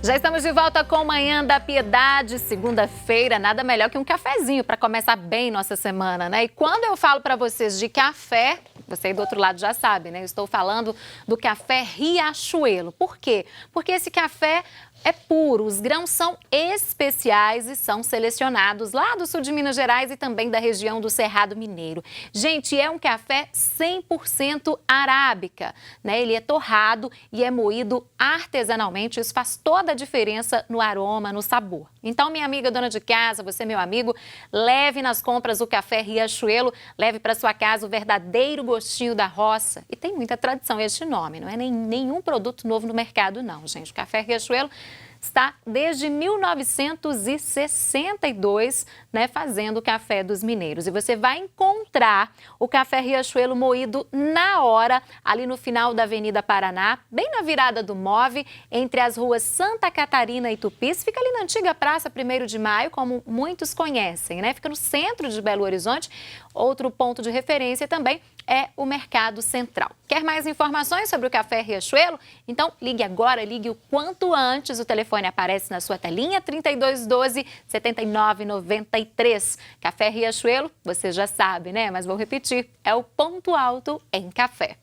Já estamos de volta com Manhã da Piedade, segunda-feira, nada melhor que um cafezinho para começar bem nossa semana, né? E quando eu falo para vocês de café, você aí do outro lado já sabe, né? Eu estou falando do café Riachuelo. Por quê? Porque esse café é puro, os grãos são especiais e são selecionados lá do sul de Minas Gerais e também da região do Cerrado Mineiro. Gente, é um café 100% arábica, né? Ele é torrado e é moído artesanalmente, isso faz toda a diferença no aroma, no sabor. Então, minha amiga dona de casa, você meu amigo, leve nas compras o café Riachuelo, leve para sua casa o verdadeiro gostinho da roça. E tem muita tradição este nome, não é nenhum produto novo no mercado não, gente. O café Riachuelo está desde 1962, né, fazendo o café dos mineiros. E você vai encontrar o café Riachuelo moído na hora, ali no final da Avenida Paraná, bem na virada do Move, entre as ruas Santa Catarina e Tupis. Fica ali na antiga Praça 1º de Maio, como muitos conhecem, né? Fica no centro de Belo Horizonte. Outro ponto de referência também é o Mercado Central. Quer mais informações sobre o café Riachuelo? Então ligue agora, ligue o quanto antes. O telefone aparece na sua telinha, 3212-7993. Café Riachuelo, você já sabe, né? Mas vou repetir, é o ponto alto em café.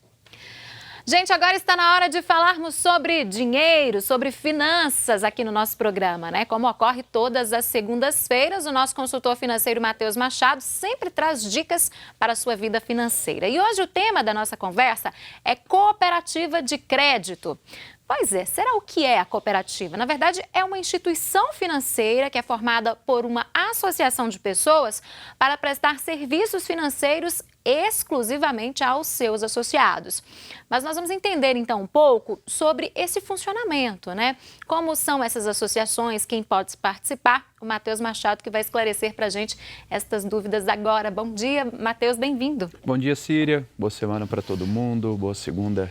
Gente, agora está na hora de falarmos sobre dinheiro, sobre finanças aqui no nosso programa, né? Como ocorre todas as segundas-feiras, o nosso consultor financeiro Matheus Machado sempre traz dicas para a sua vida financeira. E hoje o tema da nossa conversa é cooperativa de crédito. Pois é, será o que é a cooperativa? Na verdade, é uma instituição financeira que é formada por uma associação de pessoas para prestar serviços financeiros exclusivamente aos seus associados. Mas nós vamos entender então um pouco sobre esse funcionamento, né? Como são essas associações, quem pode participar? O Matheus Machado que vai esclarecer para a gente estas dúvidas agora. Bom dia, Matheus, bem-vindo. Bom dia, Síria. Boa semana para todo mundo. Boa segunda.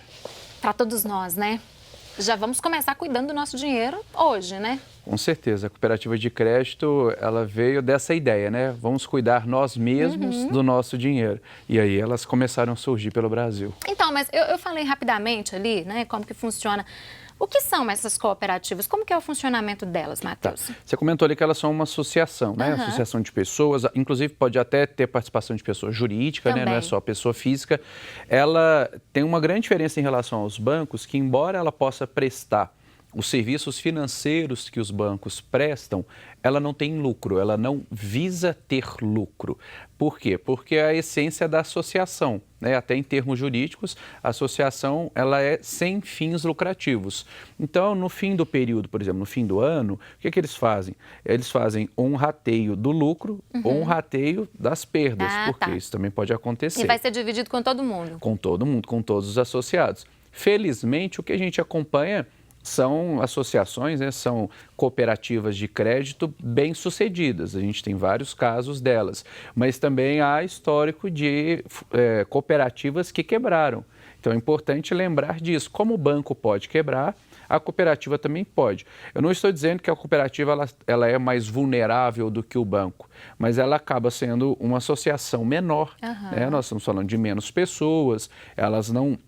Para todos nós, né? Já vamos começar cuidando do nosso dinheiro hoje, né? Com certeza. A cooperativa de crédito, ela veio dessa ideia, né? Vamos cuidar nós mesmos do nosso dinheiro. E aí elas começaram a surgir pelo Brasil. Então, mas eu falei rapidamente ali, né? Como que funciona. O que são essas cooperativas? Como que é o funcionamento delas, Matheus? Tá. Você comentou ali que elas são uma associação, né? Associação de pessoas, inclusive pode até ter participação de pessoa jurídica, né? Não é só pessoa física. Ela tem uma grande diferença em relação aos bancos, que embora ela possa prestar os serviços financeiros que os bancos prestam, ela não tem lucro, ela não visa ter lucro. Por quê? Porque é a essência da associação, né? Até em termos jurídicos, a associação ela é sem fins lucrativos. Então, no fim do período, por exemplo, no fim do ano, o que eles fazem? Eles fazem um rateio do lucro ou um rateio das perdas, porque isso também pode acontecer. E vai ser dividido com todo mundo? Com todo mundo, com todos os associados. Felizmente, o que a gente acompanha são associações, né, são cooperativas de crédito bem-sucedidas. A gente tem vários casos delas, mas também há histórico de cooperativas que quebraram. Então é importante lembrar disso. Como o banco pode quebrar, a cooperativa também pode. Eu não estou dizendo que a cooperativa ela é mais vulnerável do que o banco, mas ela acaba sendo uma associação menor. Né? Nós estamos falando de menos pessoas, elas não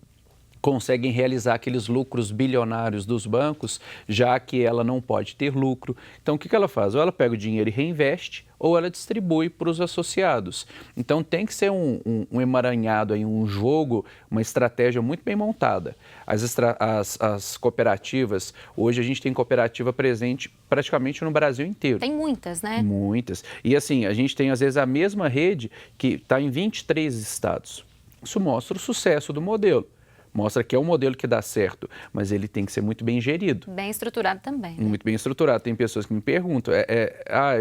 conseguem realizar aqueles lucros bilionários dos bancos, já que ela não pode ter lucro. Então, o que ela faz? Ou ela pega o dinheiro e reinveste, ou ela distribui para os associados. Então, tem que ser um emaranhado, aí, um jogo, uma estratégia muito bem montada. As cooperativas, hoje a gente tem cooperativa presente praticamente no Brasil inteiro. Tem muitas, né? Muitas. E assim, a gente tem às vezes a mesma rede que está em 23 estados. Isso mostra o sucesso do modelo. Mostra que é um modelo que dá certo, mas ele tem que ser muito bem gerido. Bem estruturado também. Né? Muito bem estruturado. Tem pessoas que me perguntam,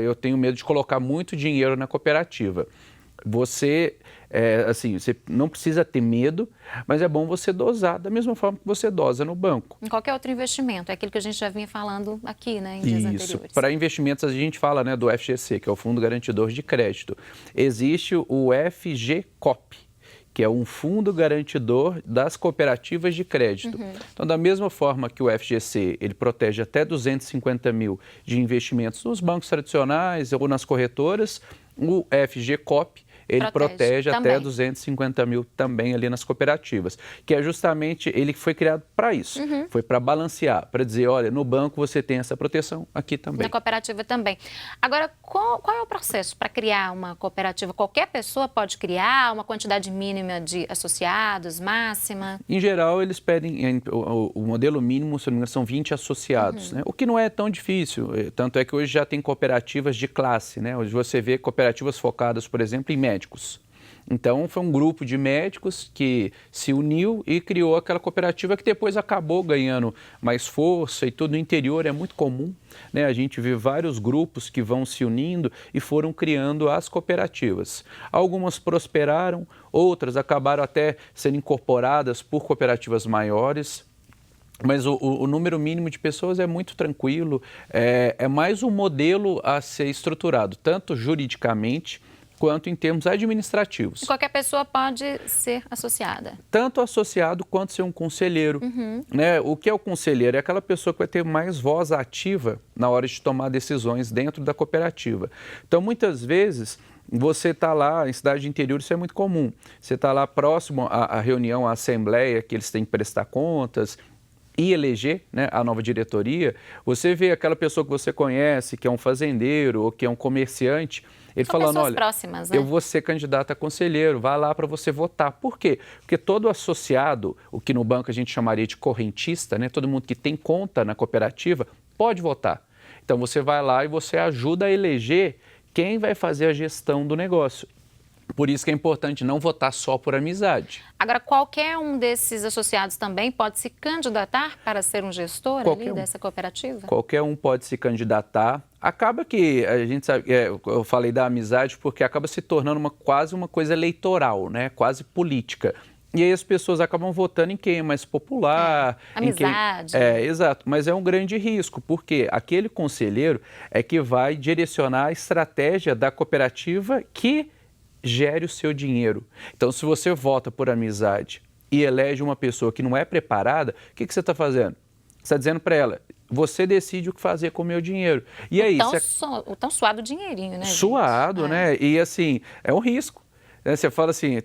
eu tenho medo de colocar muito dinheiro na cooperativa. Você não precisa ter medo, mas é bom você dosar da mesma forma que você dosa no banco. Em qualquer outro investimento, é aquilo que a gente já vinha falando aqui, né, em dias anteriores. Isso, para investimentos a gente fala, né, do FGC, que é o Fundo Garantidor de Crédito. Existe o FGCOP, que é um fundo garantidor das cooperativas de crédito. Então, da mesma forma que o FGC, ele protege até 250 mil de investimentos nos bancos tradicionais ou nas corretoras, o FGCOP, ele protege até também 250 mil também ali nas cooperativas, que é justamente, ele foi criado para isso, foi para balancear, para dizer, olha, no banco você tem essa proteção, aqui também. Na cooperativa também. Agora, qual é o processo para criar uma cooperativa? Qualquer pessoa pode criar uma quantidade mínima de associados, máxima? Em geral, eles pedem, o modelo mínimo, se não me engano, são 20 associados, né? O que não é tão difícil, tanto é que hoje já tem cooperativas de classe, né? Hoje você vê cooperativas focadas, por exemplo, em médicos. Então, foi um grupo de médicos que se uniu e criou aquela cooperativa que depois acabou ganhando mais força e tudo. No interior é muito comum, né? A gente vê vários grupos que vão se unindo e foram criando as cooperativas. Algumas prosperaram, outras acabaram até sendo incorporadas por cooperativas maiores. Mas o número mínimo de pessoas é muito tranquilo, é mais um modelo a ser estruturado, tanto juridicamente quanto em termos administrativos. Qualquer pessoa pode ser associada. Tanto associado quanto ser um conselheiro. Né? O que é o conselheiro? É aquela pessoa que vai ter mais voz ativa na hora de tomar decisões dentro da cooperativa. Então, muitas vezes, você está lá, em cidade de interior, isso é muito comum. Você está lá próximo à reunião, à assembleia, que eles têm que prestar contas e eleger, né, a nova diretoria. Você vê aquela pessoa que você conhece, que é um fazendeiro ou que é um comerciante, ele São falando, olha, próximas, né? eu vou ser candidato a conselheiro, vá lá para você votar. Por quê? Porque todo associado, o que no banco a gente chamaria de correntista, né, todo mundo que tem conta na cooperativa, pode votar. Então você vai lá e você ajuda a eleger quem vai fazer a gestão do negócio. Por isso que é importante não votar só por amizade. Agora, qualquer um desses associados também pode se candidatar para ser um gestor dessa cooperativa? Qualquer um pode se candidatar. Acaba que, a gente sabe, eu falei da amizade porque acaba se tornando quase uma coisa eleitoral, né? Quase política. E aí as pessoas acabam votando em quem é mais popular. Amizade. Exato. Mas é um grande risco, porque aquele conselheiro é que vai direcionar a estratégia da cooperativa que gere o seu dinheiro. Então, se você vota por amizade e elege uma pessoa que não é preparada, o que você está fazendo? Você está dizendo para ela, você decide o que fazer com o meu dinheiro. E aí, o tão suado dinheirinho, né? Suado, né? E assim, é um risco. Né? Você fala assim,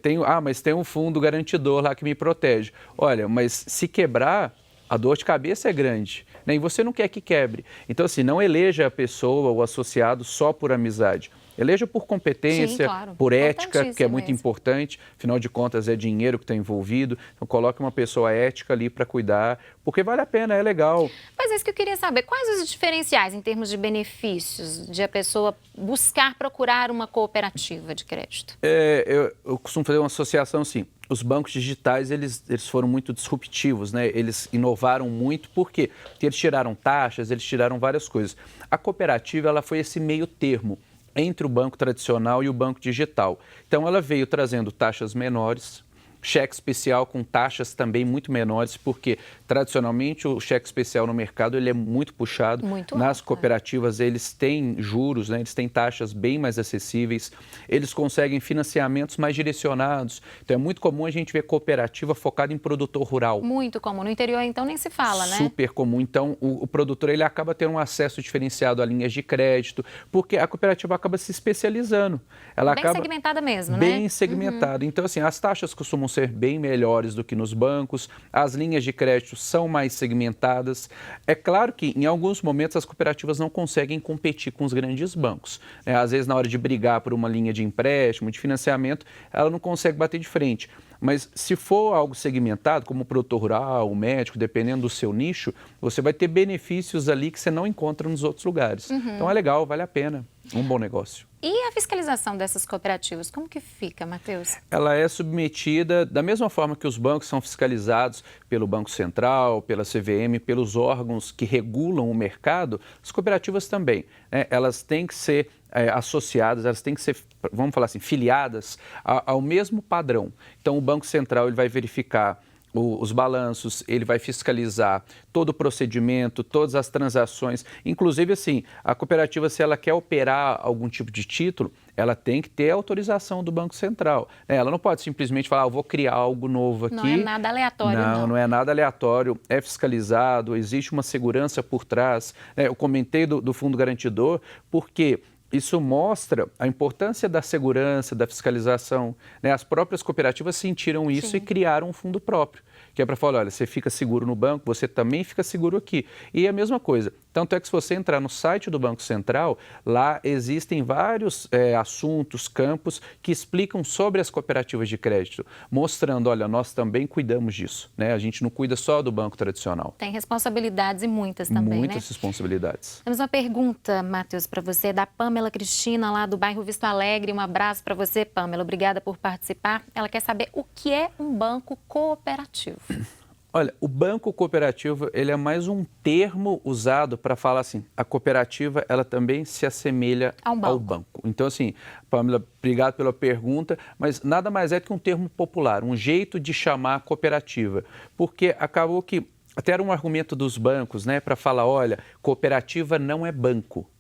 mas tem um fundo garantidor lá que me protege. Olha, mas se quebrar, a dor de cabeça é grande, né? E você não quer que quebre. Então, assim, não eleja a pessoa, o associado, só por amizade. Eleja por competência, claro, por ética, que é muito importante. Afinal de contas, é dinheiro que está envolvido. Então, coloque uma pessoa ética ali para cuidar, porque vale a pena, é legal. Mas é isso que eu queria saber. Quais os diferenciais em termos de benefícios de a pessoa procurar uma cooperativa de crédito? Eu costumo fazer uma associação assim. Os bancos digitais, eles foram muito disruptivos, né? Eles inovaram muito, por quê? Porque eles tiraram taxas, eles tiraram várias coisas. A cooperativa, ela foi esse meio termo entre o banco tradicional e o banco digital. Então, ela veio trazendo taxas menores, cheque especial com taxas também muito menores, porque tradicionalmente o cheque especial no mercado ele é muito puxado. Nas cooperativas eles têm juros, né? Eles têm taxas bem mais acessíveis, eles conseguem financiamentos mais direcionados. Então é muito comum a gente ver cooperativa focada em produtor rural. Muito comum. No interior então nem se fala, né? Super comum. Então o produtor ele acaba tendo um acesso diferenciado a linhas de crédito, porque a cooperativa acaba se especializando. Ela bem acaba segmentada mesmo, né? Bem segmentada. Então assim, as taxas costumam ser bem melhores do que nos bancos, as linhas de crédito são mais segmentadas. É claro que em alguns momentos as cooperativas não conseguem competir com os grandes bancos. Às vezes na hora de brigar por uma linha de empréstimo, de financiamento, ela não consegue bater de frente. Mas se for algo segmentado, como o produtor rural, o médico, dependendo do seu nicho, você vai ter benefícios ali que você não encontra nos outros lugares. Então é legal, vale a pena, um bom negócio. E a fiscalização dessas cooperativas, como que fica, Matheus? Ela é submetida da mesma forma que os bancos são fiscalizados pelo Banco Central, pela CVM, pelos órgãos que regulam o mercado, as cooperativas também, né? Elas têm que ser associadas, elas têm que ser, vamos falar assim, filiadas ao mesmo padrão. Então, o Banco Central ele vai verificar os balanços, ele vai fiscalizar todo o procedimento, todas as transações. Inclusive, assim, a cooperativa, se ela quer operar algum tipo de título, ela tem que ter autorização do Banco Central. Ela não pode simplesmente falar, eu vou criar algo novo aqui. Não é nada aleatório, não. Não é nada aleatório, é fiscalizado, existe uma segurança por trás. Eu comentei do fundo garantidor porque isso mostra a importância da segurança, da fiscalização, né? As próprias cooperativas sentiram isso e criaram um fundo próprio, que é para falar, olha, você fica seguro no banco, você também fica seguro aqui. E é a mesma coisa. Tanto é que se você entrar no site do Banco Central, lá existem vários assuntos, campos que explicam sobre as cooperativas de crédito, mostrando, olha, nós também cuidamos disso, né? A gente não cuida só do banco tradicional. Tem responsabilidades e muitas também, Muitas responsabilidades. Temos uma pergunta, Matheus, para você, da Pamela Cristina, lá do bairro Visto Alegre. Um abraço para você, Pamela. Obrigada por participar. Ela quer saber o que é um banco cooperativo. Olha, o banco cooperativo, ele é mais um termo usado para falar assim, a cooperativa, ela também se assemelha ao banco. Então, assim, Pamela, obrigado pela pergunta, mas nada mais é que um termo popular, um jeito de chamar a cooperativa, porque acabou que, até era um argumento dos bancos, né, para falar, olha, cooperativa não é banco.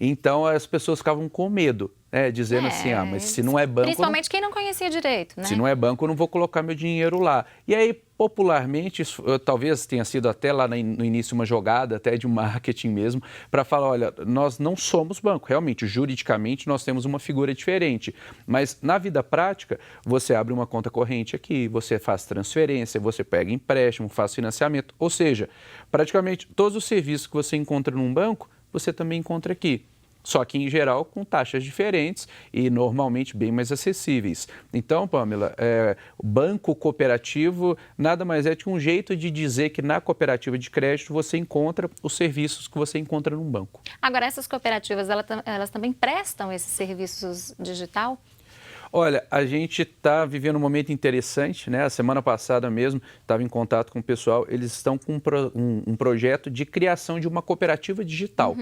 Então, as pessoas ficavam com medo, né, dizendo assim, mas se não é banco... Principalmente quem não conhecia direito, né? Se não é banco, eu não vou colocar meu dinheiro lá. E aí, popularmente, isso, talvez tenha sido até lá no início uma jogada, até de marketing mesmo, para falar, olha, nós não somos banco. Realmente, juridicamente, nós temos uma figura diferente. Mas, na vida prática, você abre uma conta corrente aqui, você faz transferência, você pega empréstimo, faz financiamento. Ou seja, praticamente todos os serviços que você encontra num banco, você também encontra aqui. Só que, em geral, com taxas diferentes e normalmente bem mais acessíveis. Então, Pamela, o banco cooperativo nada mais é que um jeito de dizer que na cooperativa de crédito você encontra os serviços que você encontra num banco. Agora, essas cooperativas, elas também prestam esses serviços digital? Olha, a gente está vivendo um momento interessante, né? A semana passada mesmo, estava em contato com o pessoal, eles estão com um projeto de criação de uma cooperativa digital.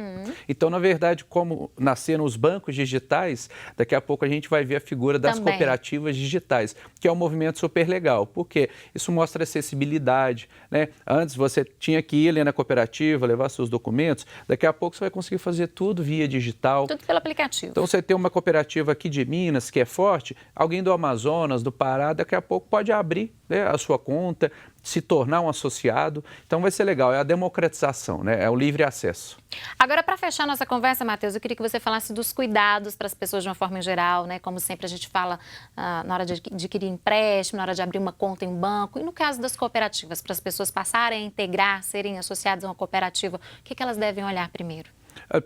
Então, na verdade, como nasceram os bancos digitais, daqui a pouco a gente vai ver a figura das cooperativas digitais, que é um movimento super legal, porque isso mostra acessibilidade, né? Antes você tinha que ir ali na cooperativa, levar seus documentos, daqui a pouco você vai conseguir fazer tudo via digital. Tudo pelo aplicativo. Então, você tem uma cooperativa aqui de Minas, que é forte, alguém do Amazonas, do Pará, daqui a pouco pode abrir, né, a sua conta, se tornar um associado. Então vai ser legal, é a democratização, né, é o livre acesso. Agora, para fechar nossa conversa, Matheus, eu queria que você falasse dos cuidados para as pessoas de uma forma em geral, né? Como sempre a gente fala na hora de adquirir empréstimo, na hora de abrir uma conta em um banco. E no caso das cooperativas, para as pessoas passarem a integrar, serem associadas a uma cooperativa, o que elas devem olhar primeiro?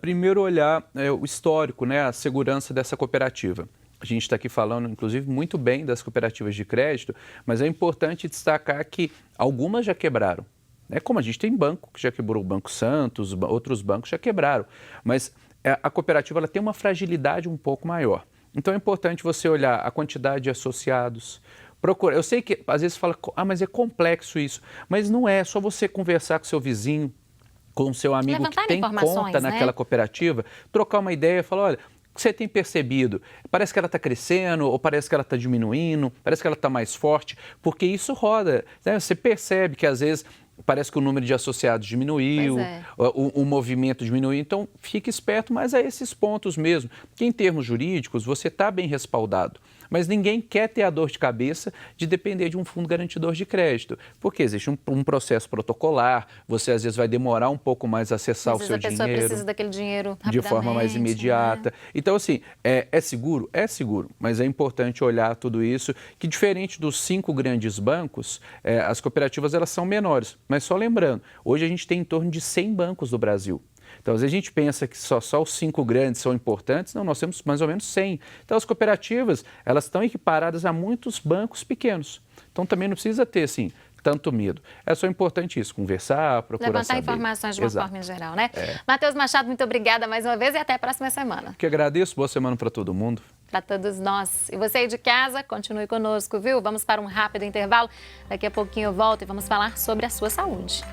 Primeiro olhar o histórico, né, a segurança dessa cooperativa. A gente está aqui falando, inclusive, muito bem das cooperativas de crédito, mas é importante destacar que algumas já quebraram. Como a gente tem banco que já quebrou, o Banco Santos, outros bancos já quebraram, mas a cooperativa ela tem uma fragilidade um pouco maior. Então é importante você olhar a quantidade de associados, procurar. Eu sei que às vezes fala, mas é complexo isso, mas não é só você conversar com seu vizinho, com o seu amigo que tem conta naquela cooperativa, trocar uma ideia e falar, olha, o que você tem percebido? Parece que ela está crescendo ou parece que ela está diminuindo, parece que ela está mais forte, porque isso roda, né? Você percebe que às vezes parece que o número de associados diminuiu, o movimento diminuiu, então fique esperto, mas a esses pontos mesmo, que em termos jurídicos você está bem respaldado. Mas ninguém quer ter a dor de cabeça de depender de um fundo garantidor de crédito, porque existe um processo protocolar, você às vezes vai demorar um pouco mais a acessar o seu dinheiro. A pessoa precisa daquele dinheiro rapidamente, de forma mais imediata. Né? Então, assim, é seguro? É seguro, mas é importante olhar tudo isso, que diferente dos 5 grandes bancos, as cooperativas elas são menores. Mas só lembrando, hoje a gente tem em torno de 100 bancos no Brasil. Então, às vezes a gente pensa que só os 5 grandes são importantes, não, nós temos mais ou menos 100. Então, as cooperativas, elas estão equiparadas a muitos bancos pequenos. Então, também não precisa ter, assim, tanto medo. É só importante isso, conversar, procurar levantar saber. Informações de uma forma em geral, né? Matheus Machado, muito obrigada mais uma vez e até a próxima semana. Que agradeço, boa semana para todo mundo. Para todos nós. E você aí de casa, continue conosco, viu? Vamos para um rápido intervalo. Daqui a pouquinho eu volto e vamos falar sobre a sua saúde.